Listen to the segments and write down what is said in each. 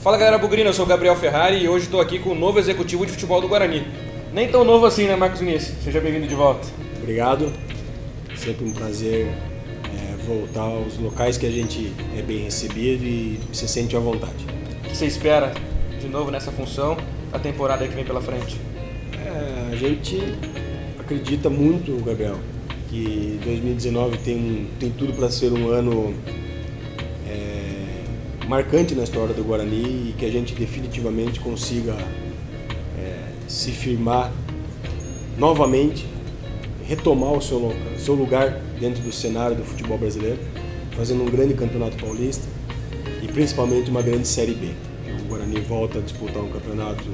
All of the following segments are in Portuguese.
Fala galera bugrina, eu sou o Gabriel Ferrari e hoje estou aqui com o novo executivo de futebol do Guarani. Nem tão novo assim, né, Marcos Vinícius? Seja bem-vindo de volta. Obrigado, sempre um prazer voltar aos locais que a gente é bem recebido e se sente à vontade. O que você espera de novo nessa função, a temporada que vem pela frente? A gente acredita muito, Gabriel, que 2019 tem tudo para ser um ano marcante na história do Guarani e que a gente definitivamente consiga se firmar novamente, retomar o seu lugar dentro do cenário do futebol brasileiro, fazendo um grande campeonato paulista e principalmente uma grande Série B. O Guarani volta a disputar um campeonato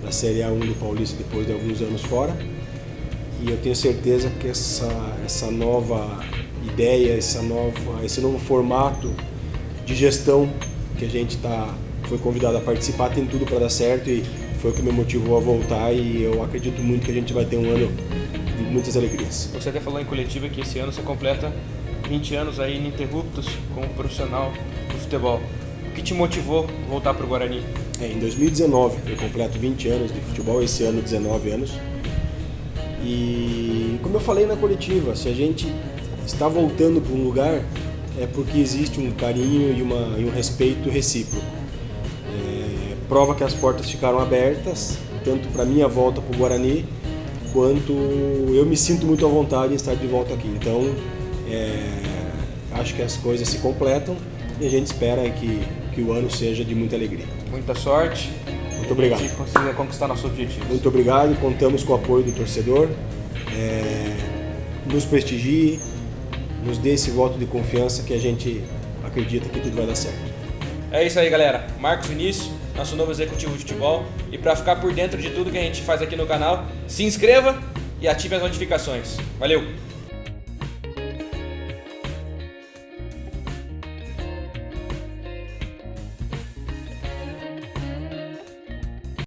da Série A1 do Paulista depois de alguns anos fora e eu tenho certeza que essa nova ideia, esse novo formato de gestão que a gente foi convidado a participar tem tudo para dar certo e foi o que me motivou a voltar e eu acredito muito que a gente vai ter um ano de muitas alegrias. Você até falou em coletiva que esse ano você completa 20 anos aí ininterruptos como profissional do futebol. O que te motivou a voltar para o Guarani? Em 2019 eu completo 20 anos de futebol, esse ano 19 anos. E como eu falei na coletiva, se a gente está voltando para um lugar é porque existe um carinho e um respeito recíproco. Prova que as portas ficaram abertas, tanto para minha volta para o Guarani, quanto eu me sinto muito à vontade em estar de volta aqui. Então, acho que as coisas se completam e a gente espera que o ano seja de muita alegria. Muita sorte. Muito obrigado. E que consiga conquistar nosso objetivo. Muito obrigado, contamos com o apoio do torcedor. Nos prestigie, nos dê esse voto de confiança que a gente acredita que tudo vai dar certo. É isso aí, galera. Marcos Vinícius, nosso novo executivo de futebol. E para ficar por dentro de tudo que a gente faz aqui no canal, se inscreva e ative as notificações. Valeu!